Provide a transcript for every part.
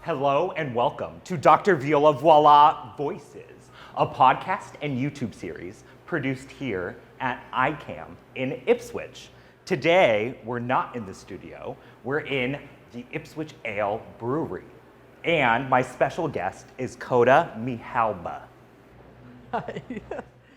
Hello and welcome to Dr. Viola Voila Voices, a podcast and YouTube series produced here at ICAM in Ipswich. Today, we're not in the studio, we're in the Ipswich Ale Brewery. And my special guest is Koda Mehalba. Hi. Did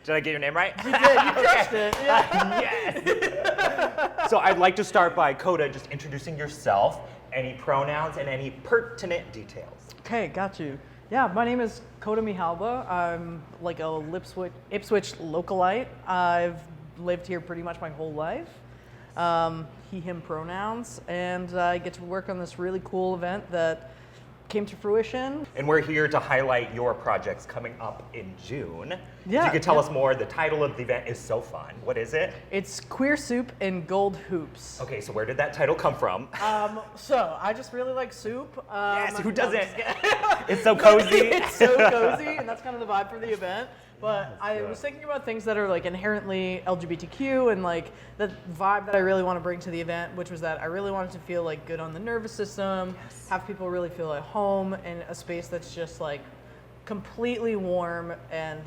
I get your name right? You did, you crushed it. Yeah. Yes! So I'd like to start by Koda just introducing yourself, any pronouns, and any pertinent details. Okay, got you. Yeah, my name is Koda Mehalba. I'm like a Ipswich localite. I've lived here pretty much my whole life. He, him pronouns, and I get to work on this really cool event that came to fruition. And we're here to highlight your projects coming up in June. Yeah, if you could tell us more, the title of the event is so fun. What is it? It's Queer Soup and Gold Hoops. Okay, so where did that title come from? So I just really like soup. Yes, who doesn't? It's so cozy. It's so cozy, and that's kind of the vibe for the event. But I was thinking about things that are like inherently LGBTQ and like the vibe that I really want to bring to the event, which was that I really wanted to feel like good on the nervous system, have people really feel at home in a space that's just like completely warm and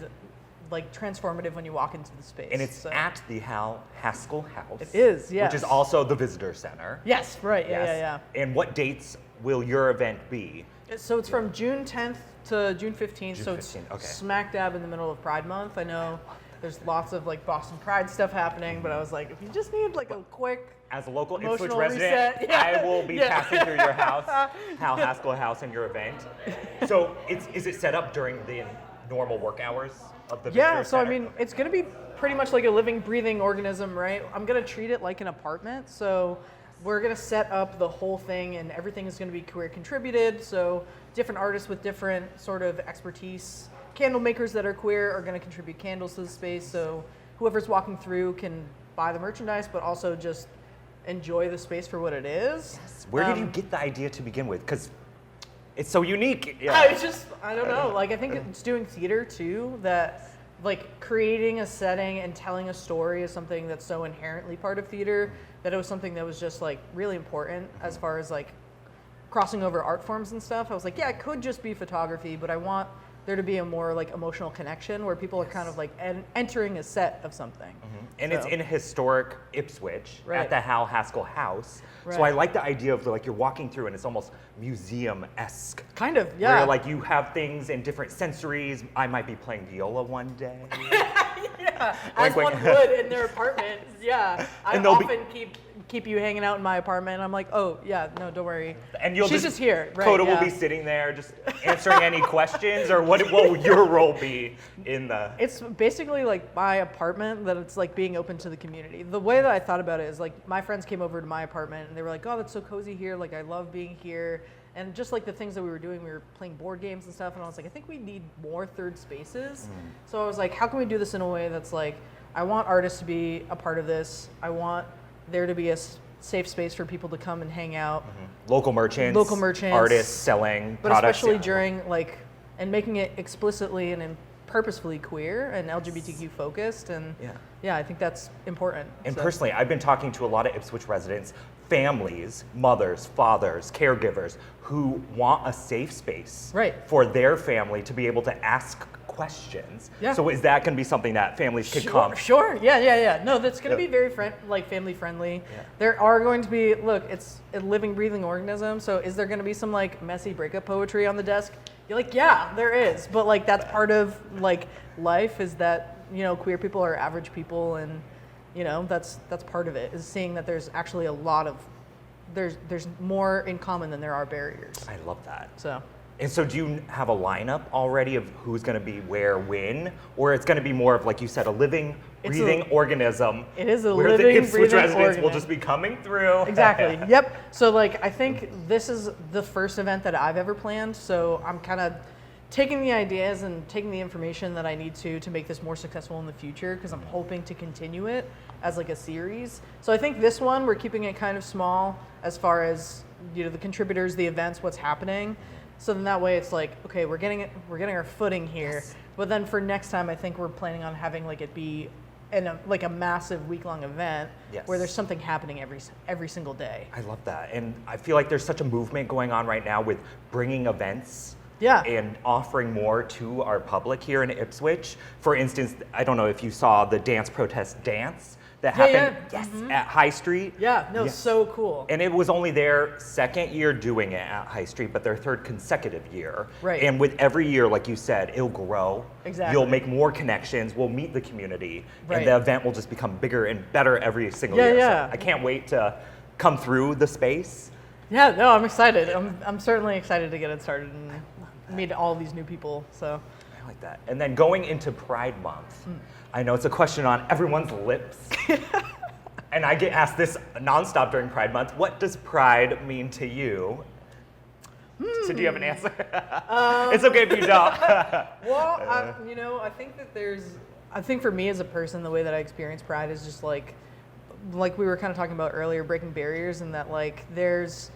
like transformative when you walk into the space. And it's at the Hal Haskell House. It is, yes. Which is also the visitor center. Yes, right, yeah. And what dates will your event be? So it's from June 10th to June 15th, so it's okay. smack dab in the middle of Pride Month. I know there's lots of like Boston Pride stuff happening, but I was like, if you just need like a quick as a local Ipswich emotional resident, reset, yeah. I will be passing through your house, Hal Haskell House, and your event. So is it set up during the normal work hours of the visitor so center? I mean, it's gonna be pretty much like a living, breathing organism, right? I'm gonna treat it like an apartment, so we're gonna set up the whole thing and everything is gonna be queer contributed, so different artists with different sort of expertise. Candle makers that are queer are gonna contribute candles to the space, so whoever's walking through can buy the merchandise, but also just enjoy the space for what it is. Yes. Where did you get the idea to begin with? Because it's so unique. Yeah. I don't know, like I think it's doing theater too, that like creating a setting and telling a story is something that's so inherently part of theater that it was something that was just like really important as far as like crossing over art forms and stuff. I was like, yeah, it could just be photography, but I want there to be a more like emotional connection where people are kind of like entering a set of something. And it's in historic Ipswich at the Hal Haskell House. Right. So I like the idea of like you're walking through and it's almost museum-esque. Kind of, yeah. Where like you have things in different sensories. I might be playing viola one day. Yeah, as one would in their apartment. Yeah, I often keep you hanging out in my apartment. And I'm like, oh yeah, no, don't worry. And she's just here. Right, Koda will be sitting there, just answering any questions, or what will your role be in the? It's basically like my apartment that it's like being open to the community. The way that I thought about it is like my friends came over to my apartment and they were like, oh, that's so cozy here. Like I love being here. And just like the things that we were doing, we were playing board games and stuff. And I was like, I think we need more third spaces. So I was like, how can we do this in a way that's like, I want artists to be a part of this. I want there to be a safe space for people to come and hang out. Local merchants, artists selling but products. Especially during like, and making it explicitly and purposefully queer and LGBTQ focused. And yeah, I think that's important. And personally, I've been talking to a lot of Ipswich residents, families, mothers, fathers, caregivers, who want a safe space for their family to be able to ask questions. Yeah. So is that going to be something that families could come? Sure. Yeah. No, that's going to be very family friendly. Yeah. There are going to be, look, it's a living, breathing organism. So is there going to be some like messy breakup poetry on the desk? You're like, yeah, there is. But like that's part of like life is that, you know, queer people are average people, and you know, that's part of it, is seeing that there's actually a lot of there's more in common than there are barriers. I love that. And so do you have a lineup already of who's going to be where, when? Or it's going to be more of, like you said, a living, breathing organism? It is a where living, the Ipswich breathing residents organism. will just be coming through. Exactly. Yep. So like, I think this is the first event that I've ever planned. So I'm kind of taking the ideas and taking the information that I need to make this more successful in the future, because I'm hoping to continue it as like a series. So I think this one, we're keeping it kind of small as far as, you know, the contributors, the events, what's happening. So then that way it's like, okay, we're getting our footing here. But then for next time, I think we're planning on having like it be like a massive week-long event Yes. where there's something happening every single day. I love that. And I feel like there's such a movement going on right now with bringing events Yeah. and offering more to our public here in Ipswich. For instance, I don't know if you saw the dance protest dance that happened at High Street. Yeah, no, Yes. so cool. And it was only their second year doing it at High Street, but their third consecutive year. Right. And with every year, like you said, it'll grow. Exactly. You'll make more connections. We'll meet the community. Right. And the event will just become bigger and better every single Yeah, year. yeah. So I can't wait to come through the space. Yeah, no, I'm excited. I'm certainly excited to get it started and meet all these new people. So I like that. And then going into Pride Month, I know it's a question on everyone's lips. And I get asked this nonstop during Pride Month. What does pride mean to you? So do you have an answer? It's okay if you don't. well, I think that I think for me as a person, the way that I experience pride is just like we were kind of talking about earlier, breaking barriers, and that like there's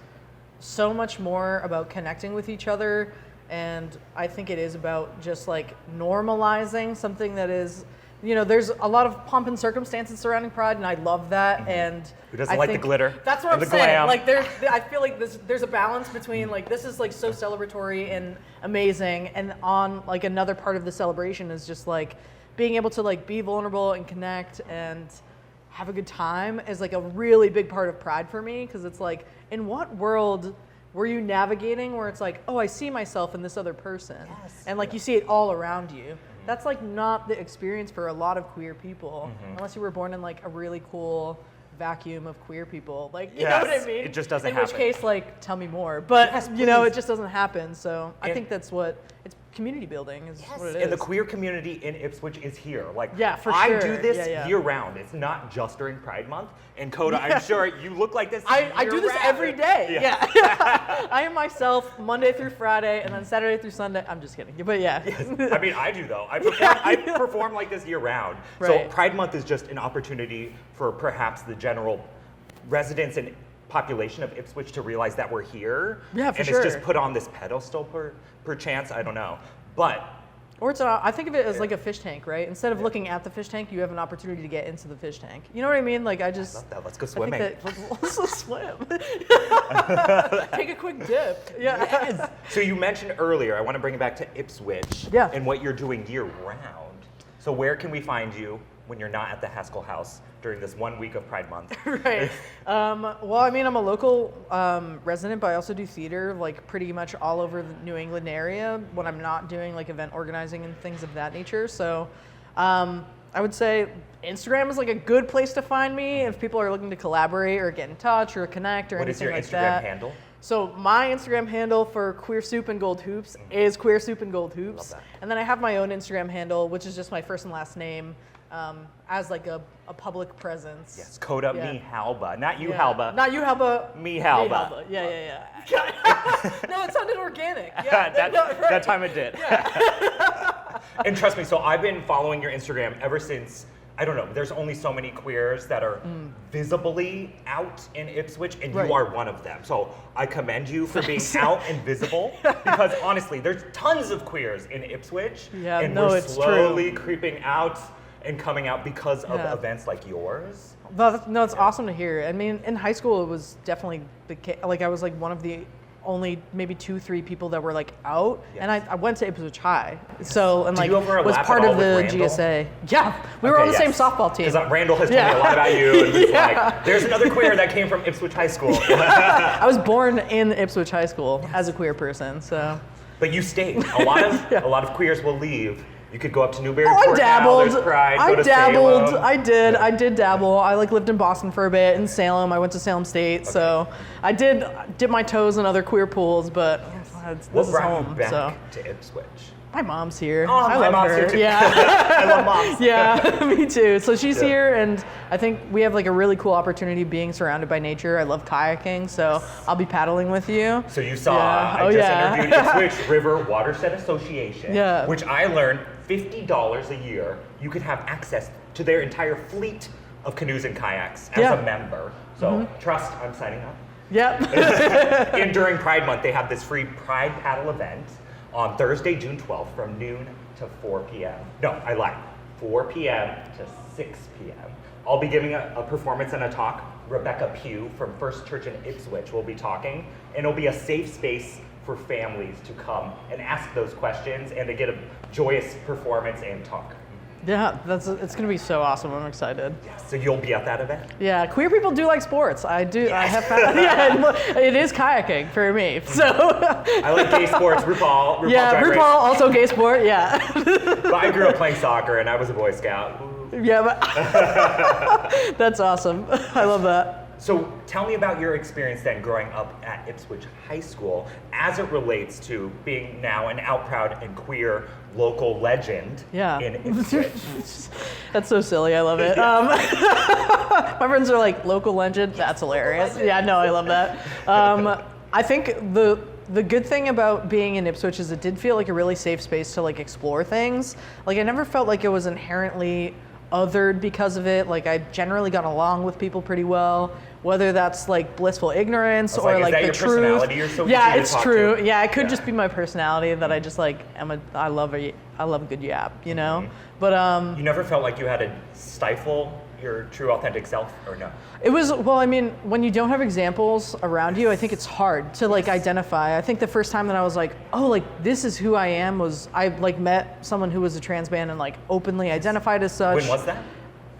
so much more about connecting with each other. And I think it is about just like normalizing something that is, there's a lot of pomp and circumstances surrounding pride, and I love that. And Who doesn't like the glitter? That's what and I'm the saying. glam? Like I feel like there's a balance between like this is like so celebratory and amazing, and on like another part of the celebration is just like being able to like be vulnerable and connect and have a good time is like a really big part of pride for me, because it's like, in what world were you navigating where it's like, oh, I see myself in this other person, and like you see it all around you. That's like not the experience for a lot of queer people, unless you were born in like a really cool vacuum of queer people. Like, you know what I mean? It just doesn't in happen. which case, like, tell me more. But Yes, it please. just doesn't happen. So I And- think that's what it's community building is what it is. And the queer community in Ipswich is here. Like, Yeah, for I sure. do this Yeah, yeah. year round. It's not just during Pride Month. And Koda, I'm sure you look like this I do this year-round. every day. Yeah. I am myself Monday through Friday, and then Saturday through Sunday. I'm just kidding. But yeah. I mean, I do though. I perform like this year round. So Right. Pride Month is just an opportunity for perhaps the general residents and population of Ipswich to realize that we're here. Yeah, for and sure. it's just put on this pedestal per chance. I don't know. But Or I think of it as like a fish tank, right? Instead of looking at the fish tank, you have an opportunity to get into the fish tank. You know what I mean? Like I love that. Let's go I swimming. think that, let's go swim. Take a quick dip. Yeah. Yes. So you mentioned earlier, I want to bring it back to Ipswich Yeah. and what you're doing year round. So where can we find you when you're not at the Haskell House during this 1 week of Pride Month? Right. Well, I mean, I'm a local resident, but I also do theater, like pretty much all over the New England area when I'm not doing like event organizing and things of that nature. So I would say Instagram is like a good place to find me if people are looking to collaborate or get in touch or connect or What is anything your like Instagram that. handle? So my Instagram handle for Queer Soup and Gold Hoops is Queer Soup and Gold Hoops. Love that. And then I have my own Instagram handle, which is just my first and last name, as like a public presence. Yes, Koda Yeah. Mehalba. Not you, Yeah. Halba. Not you, Halba. Mehalba. Yeah. No, it sounded organic. Yeah. that time it did. And trust me, so I've been following your Instagram ever since, I don't know, there's only so many queers that are visibly out in Ipswich, and Right. you are one of them. So I commend you for being out and visible, because honestly, there's tons of queers in Ipswich, Yeah, and no, we're it's slowly creeping out and coming out because of Yeah. events like yours. No, it's awesome to hear. I mean, in high school, it was definitely the case. Like, I was like one of the only maybe 2-3 people that were like out, and I went to Ipswich High, so and Did like you overlap was at part all of with the Randall? GSA. Yeah, we were on the same softball team. Because Randall has told Yeah. me a lot about you, and was Yeah. like, there's another queer that came from Ipswich High School. I was born in Ipswich High School as a queer person, so. But you stayed. A lot of queers will leave. You could go up to Newbury I Port now, dabbled. there's Pride, I go to dabbled. Salem. I did dabble. I like lived in Boston for a bit, in Salem. I went to Salem State, so I did dip my toes in other queer pools. But this What is brought home. you back So to Ipswich? my mom's here. Oh, I my love mom's her. here too. Yeah. I love moms. Yeah, me too. So she's Yeah. here, and I think we have like a really cool opportunity being surrounded by nature. I love kayaking, so I'll be paddling with you. So you saw, Yeah. I Oh, just yeah. interviewed Ipswich River Watershed Association, Yeah. which I learned $50 a year, you could have access to their entire fleet of canoes and kayaks as Yeah. a member. So trust, I'm signing up. Yep. And during Pride Month, they have this free Pride Paddle event on Thursday, June 12th from noon to 4 p.m. No, I lied. 4 p.m. to 6 p.m. I'll be giving a performance and a talk. Rebecca Pugh from First Church in Ipswich will be talking, and it'll be a safe space for families to come and ask those questions and to get a joyous performance and talk. Yeah, it's gonna be so awesome. I'm excited. Yeah, so you'll be at that event? Yeah, queer people do like sports. I do. Yes. I have found. Yeah, it is kayaking for me. So I like gay sports. RuPaul. Yeah, RuPaul also gay sport. Yeah. But I grew up playing soccer, and I was a Boy Scout. Yeah, but that's awesome. I love that. So tell me about your experience then growing up at Ipswich High School as it relates to being now an out proud and queer local legend in Ipswich. That's so silly. I love it. My friends are like, local legend? That's hilarious. Yeah, no, I love that. I think the good thing about being in Ipswich is it did feel like a really safe space to like explore things. Like I never felt like it was inherently othered because of it. Like I generally got along with people pretty well, whether that's like blissful ignorance or like the truth. Personality you're so yeah, it's true. Yeah, it could just be my personality that I just like I love a good yap, you know. Mm-hmm. But you never felt like you had to stifle your true authentic self, or no? It was, well, I mean, when you don't have examples around you, I think it's hard to like identify. I think the first time that I was like, oh, like this is who I am was I like met someone who was a trans man and like openly identified as such. When was that?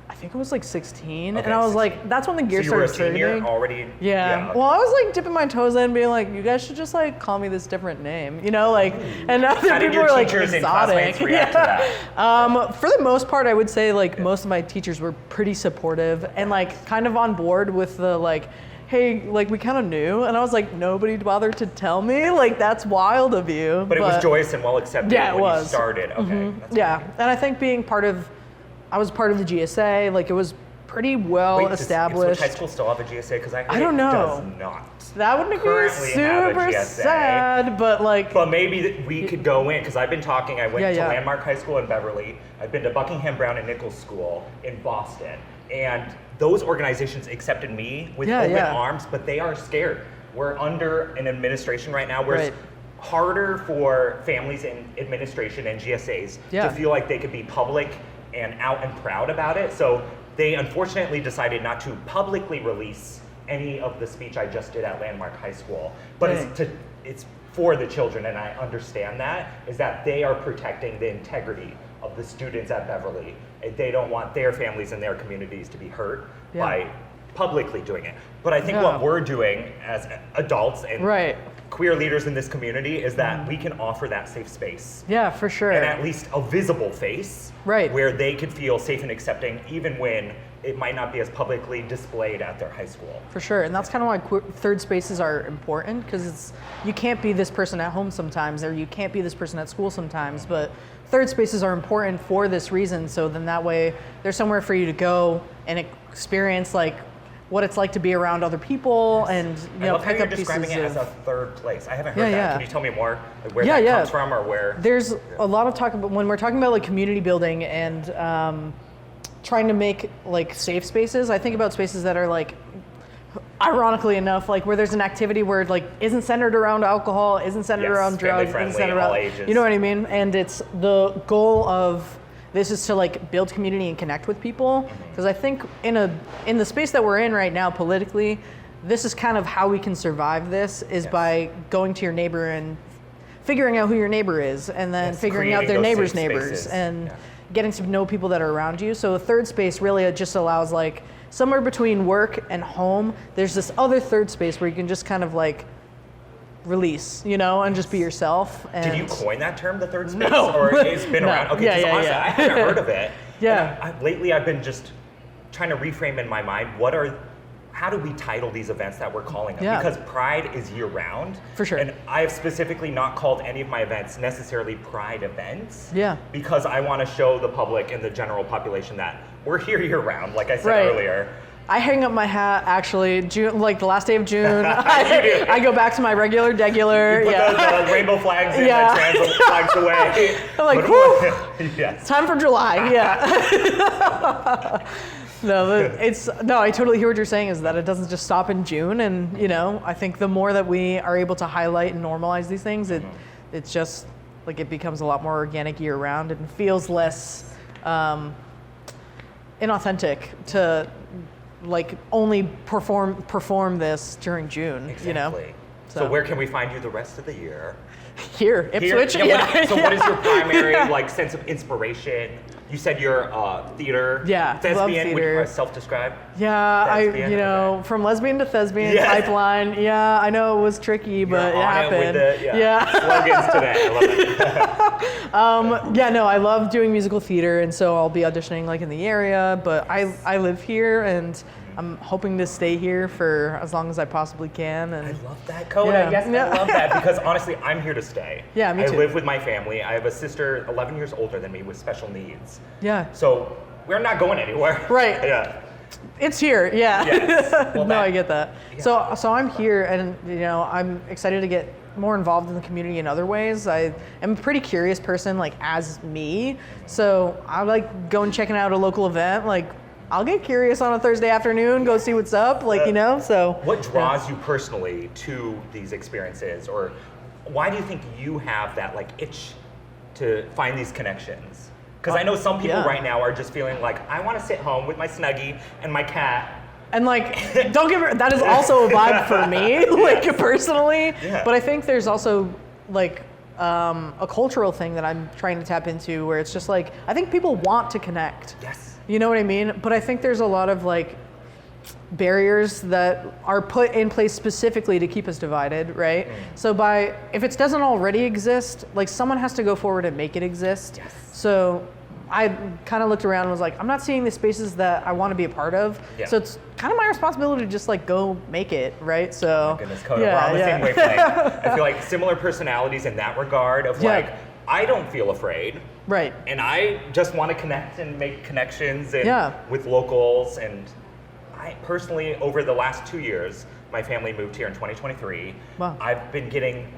I think it was like 16, and I was like, that's when the gear so started turning. You were a turning. senior already? Yeah. Well, I was like dipping my toes in, being like, you guys should just like call me this different name, you know, like, and other people were like exotic. Yeah. For the most part, I would say like most of my teachers were pretty supportive and like kind of on board with the like, hey, like we kind of knew, and I was like, nobody bothered to tell me, like that's wild of you. But it was joyous and well accepted when you started. Okay. Mm-hmm. Yeah, and I think being I was part of the GSA, like it was pretty well established. Does high school still have a GSA? Because I don't know. It does not. That would make me super sad, but like. But maybe we could go in, because I've been talking, I went to Landmark High School in Beverly, I've been to Buckingham Brown and Nichols School in Boston, and those organizations accepted me with open arms, but they are scared. We're under an administration right now where it's harder for families in administration and GSAs to feel like they could be public and out and proud about it. So they unfortunately decided not to publicly release any of the speech I just did at Landmark High School. But it's for the children, and I understand that, is that they are protecting the integrity of the students at Beverly. They don't want their families and their communities to be hurt by publicly doing it. But I think what we're doing as adults and queer leaders in this community is that we can offer that safe space. Yeah, for sure. And at least a visible face where they could feel safe and accepting even when it might not be as publicly displayed at their high school. For sure, and that's kind of why third spaces are important, because you can't be this person at home sometimes, or you can't be this person at school sometimes, but third spaces are important for this reason, so then that way there's somewhere for you to go and experience like what it's like to be around other people, and you know, pick up pieces. Describing it as a third place. I haven't heard that. Can you tell me more where that comes from, or where? There's a lot of talk about when we're talking about like community building and trying to make like safe spaces. I think about spaces that are like, ironically enough, like where there's an activity where it like isn't centered around alcohol, isn't centered around drugs, isn't centered around all ages. You know what I mean? And it's the goal of this is to like build community and connect with people, because I think in the space that we're in right now politically, this is kind of how we can survive this is by going to your neighbor and figuring out who your neighbor is, and then figuring out their neighbor's neighbors and getting to know people that are around you. So a third space really just allows like somewhere between work and home, there's this other third space where you can just kind of like release, you know, and just be yourself. And did you coin that term, the third space? No. Or it's been around? Okay, honestly, I haven't heard of it. Lately I've been just trying to reframe in my mind, how do we title these events that we're calling them? Because Pride is year round. For sure. And I have specifically not called any of my events necessarily Pride events. Yeah. Because I want to show the public and the general population that we're here year round, like I said earlier. I hang up my hat actually, June, like the last day of June. I go back to my regular degular. You put those rainbow flags in, trans flags away. I'm like, whew, it's time for July. No, I totally hear what you're saying, is that it doesn't just stop in June. And, you know, I think the more that we are able to highlight and normalize these things, it's just like it becomes a lot more organic year round and feels less inauthentic to like only perform this during June. Exactly. You know. So where can we find you the rest of the year? Here, Ipswich. Yeah, what is your primary like sense of inspiration? You said you're theater, thespian, love theater. Would you self-describe? Yeah, Thespian? From lesbian to thespian, pipeline. Yeah, I know it was tricky, but it happened. Slogans today. I love it. I love doing musical theater, and so I'll be auditioning like in the area, but I live here, and I'm hoping to stay here for as long as I possibly can. And I love that, Koda. Yes, I love that because honestly, I'm here to stay. Yeah, me too. I live with my family. I have a sister 11 years older than me with special needs. Yeah. So we're not going anywhere. Right. Yeah. It's here, yeah. Yes. Well, I get that. Yeah. So I'm here, and I'm excited to get more involved in the community in other ways. I am a pretty curious person, like as me. So I like going checking out a local event, like. I'll get curious on a Thursday afternoon, go see what's up, so. What draws you personally to these experiences, or why do you think you have that like itch to find these connections? Because I know some people right now are just feeling like, I want to sit home with my Snuggie and my cat. And like, don't get me, that is also a vibe for me, like personally, but I think there's also like, a cultural thing that I'm trying to tap into where it's just like, I think people want to connect. Yes. You know what I mean? But I think there's a lot of like barriers that are put in place specifically to keep us divided, right? So if it doesn't already exist, like someone has to go forward and make it exist. Yes. So I kind of looked around and was like, I'm not seeing the spaces that I want to be a part of. Yeah. So it's kind of my responsibility to just like go make it, right? So. Oh my goodness, Koda, we're on the same wavelength. I feel like similar personalities in that regard of like, I don't feel afraid. Right. And I just want to connect and make connections and with locals. And I personally, over the last 2 years, my family moved here in 2023. Wow. I've been getting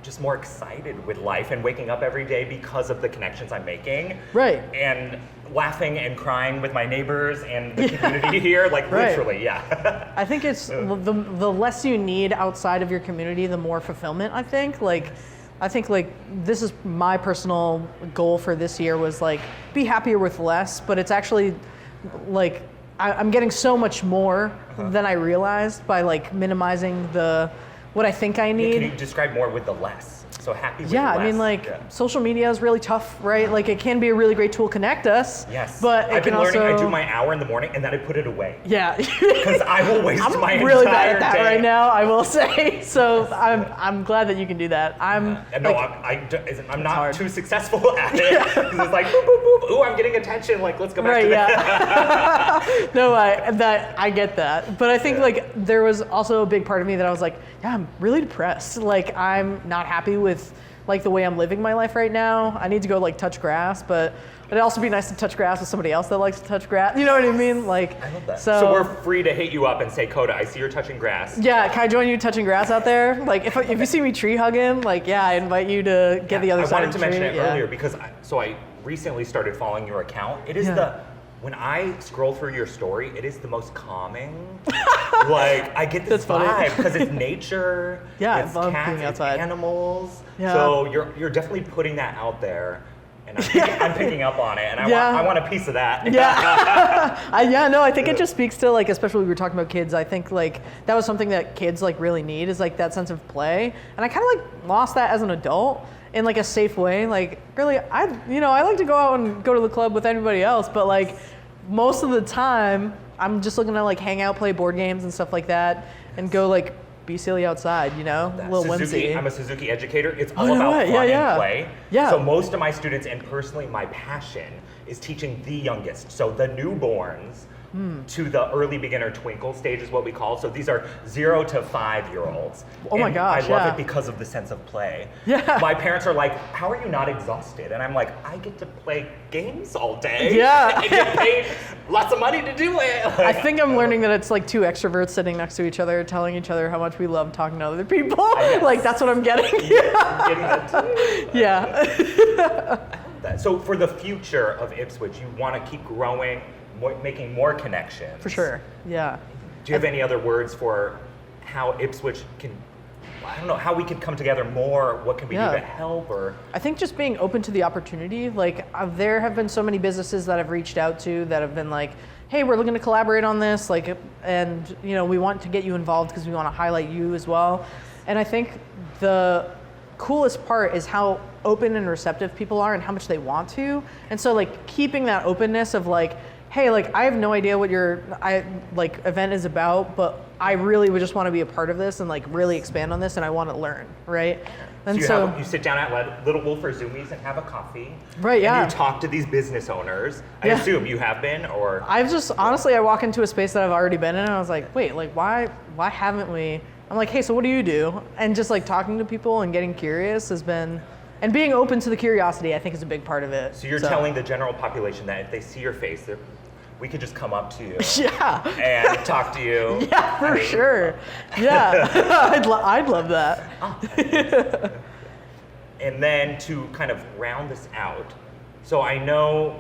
just more excited with life and waking up every day because of the connections I'm making. Right. And laughing and crying with my neighbors and the community here, like literally, I think it's the less you need outside of your community, the more fulfillment, I think. I think like this is my personal goal for this year was like be happier with less, but it's actually like I'm getting so much more than I realized by like minimizing what I think I need. Can you describe more with the less? So happy with less. I mean social media is really tough, right? Like it can be a really great tool to connect us. Yes. But I've been learning, I do my hour in the morning and then I put it away. Yeah. Because I will waste my entire day. I'm really bad at that right now, I will say. So I'm glad that you can do that. I'm not too successful at it. Because it's like boop, boop, boop. Ooh, I'm getting attention. Like let's go back to that. No, I get that. But I think like there was also a big part of me that I was like, yeah, I'm really depressed. Like I'm not happy with like the way I'm living my life right now. I need to go like touch grass, but it'd also be nice to touch grass with somebody else that likes to touch grass. You know what I mean? Like I love that. So we're free to hit you up and say, Koda, I see you're touching grass. Yeah, can I join you touching grass out there? Like if you see me tree hugging, like I invite you to get the other side of the tree. I wanted to mention it earlier because I recently started following your account. It is when I scroll through your story, it is the most calming. Like I get this vibe because it's nature, it's cats, it's animals. Yeah. So you're definitely putting that out there, and I'm picking up on it, and I want a piece of that. Yeah. I think it just speaks to like, especially when we were talking about kids. I think like that was something that kids like really need is like that sense of play, and I kind of like lost that as an adult. In like a safe way, like really, I like to go out and go to the club with anybody else, but like most of the time, I'm just looking to like hang out, play board games and stuff like that, and go like be silly outside, a little whimsy. I'm a Suzuki educator. It's all about fun and play. Yeah. So most of my students, and personally my passion, is teaching the youngest, so the newborns, to the early beginner twinkle stage is what we call. So these are 0 to 5-year-olds. Oh my gosh, I love it because of the sense of play. Yeah. My parents are like, how are you not exhausted? And I'm like, I get to play games all day. Yeah. I get paid lots of money to do it. I think I'm learning that it's like two extroverts sitting next to each other, telling each other how much we love talking to other people. Yes. Like that's what I'm getting. I'm getting that too. Yeah. So for the future of Ipswich, you want to keep growing, making more connections. For sure, yeah. Do you have any other words for how Ipswich can, I don't know, how we could come together more, what can we do Yeah. to help, or... I think just being open to the opportunity. Like there have been so many businesses that I've reached out to that have been like, hey, we're looking to collaborate on this, like, and you know, we want to get you involved because we want to highlight you as well. And I think the coolest part is how open and receptive people are and how much they want to. And so like keeping that openness of like, hey, like I have no idea what your event is about, but I really would just want to be a part of this and like really expand on this, and I want to learn, right? And you sit down at Little Wolf or Zoomies and have a coffee. Right, yeah. And you talk to these business owners. I Yeah. assume you have been, or... I've just, honestly, I walk into a space that I've already been in and I was like, wait, like why haven't we? I'm like, hey, so what do you do? And just like talking to people and getting curious has been, and being open to the curiosity, I think is a big part of it. So you're telling the general population that if they see your face, we could just come up to you Yeah. and talk to you. Yeah, for sure. Yeah, I'd love that. Oh, and then to kind of round this out, so I know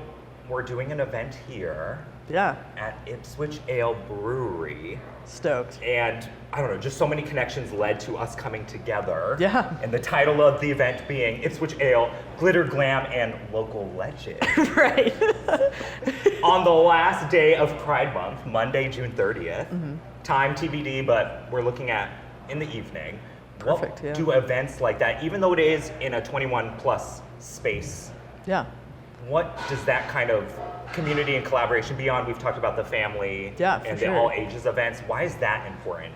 we're doing an event here Yeah, at Ipswich Ale Brewery. stoked. And I don't know, just so many connections led to us coming together. Yeah. And the title of the event being Ipswich Ale, Glitter, Glam, and Local Legend. Right. On the last day of Pride Month, Monday, June 30th, time TBD, but we're looking at in the evening. Perfect, What yeah. do events like that, even though it is in a 21 plus space, Yeah. what does that kind of community and collaboration beyond? We've talked about the family Yeah, for and the sure. all ages events. Why is that important?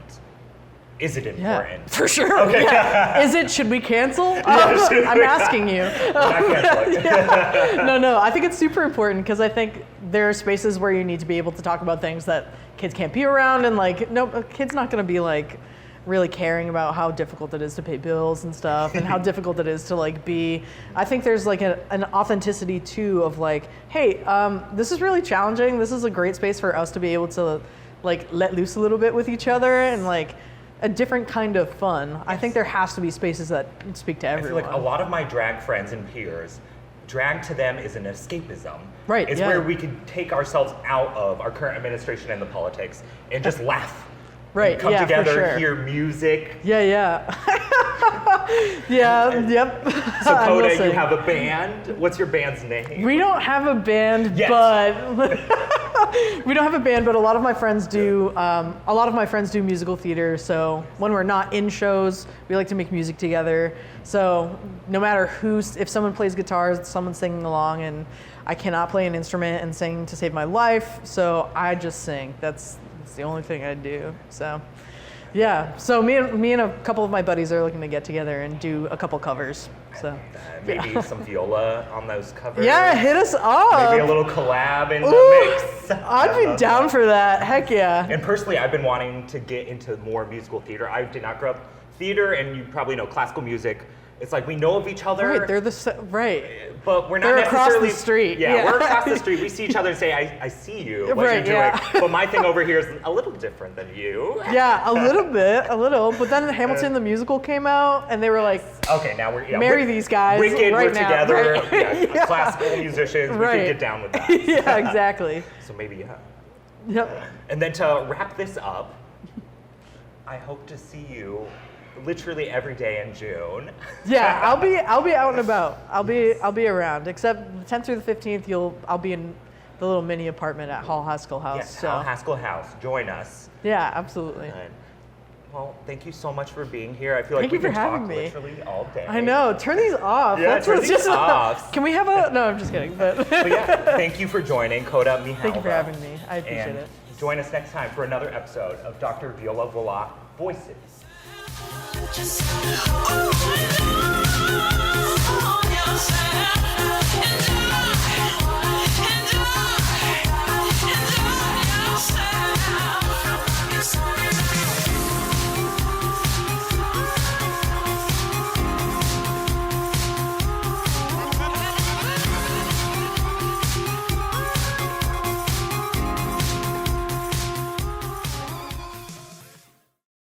Is it important? Yeah, for sure. Okay. Yeah. Is it? Should we cancel? should I'm we? asking you. Not canceling. No. I think it's super important because I think there are spaces where you need to be able to talk about things that kids can't be around, and like, no, a kid's not going to be like really caring about how difficult it is to pay bills and stuff, and how difficult it is to like be. I think there's like an authenticity too of like, hey, this is really challenging. This is a great space for us to be able to like let loose a little bit with each other and like a different kind of fun. I think there has to be spaces that speak to I feel everyone. like a lot of my drag friends and peers, drag to them is an escapism. Right, It's yeah. where we can take ourselves out of our current administration and the politics and just laugh. Right, And come yeah, for together, sure. hear music. Yeah. Yeah, yep. So I will Koda, say. you have a band. What's your band's name? We don't have a band, Yes. but we don't have a band. But a lot of my friends do. A lot of my friends do musical theater. So when we're not in shows, we like to make music together. So no matter if someone plays guitar, someone's singing along, and I cannot play an instrument and sing to save my life. So I just sing. That's the only thing I do. So. Yeah, so me and a couple of my buddies are looking to get together and do a couple covers. So Maybe some Viola on those covers. yeah, hit us up. Maybe a little collab in Ooh, the mix. I'd be down for that. Heck yeah. And personally, I've been wanting to get into more musical theater. I did not grow up theater, and you probably know classical music. It's like we know of each other. Right, they're right. But we're not They're across necessarily the street. Yeah, Yeah. we're across the street. We see each other and say, "I see you. What Right, you're doing." yeah. But my thing over here is a little different than you. Yeah, a little. But then Hamilton the musical came out, and they were like, Okay, now we're marry these guys Wicked, right we're now, together. right? Yeah, Yeah. classical musicians. We Right. can get down with that. yeah, exactly. So maybe yeah. Yep. And then to wrap this up, I hope to see you literally every day in June. Yeah, I'll be out and about. I'll be around. Except the 10th through the 15th, I'll be in the little mini apartment at Hall Haskell House. Yes, so. Hal Haskell House. Join us. Yeah, absolutely. And, well, thank you so much for being here. I feel like Thank we you for can talk having me. literally all day. I know. Turn these off. Yeah, Let's turn these just off. Can we have a? No, I'm just kidding. But But yeah, thank you for joining, Koda, Mehalba. thank you for having me. I appreciate And it. join us next time for another episode of Dr. Viola Voila Voices. Just hold on yourself and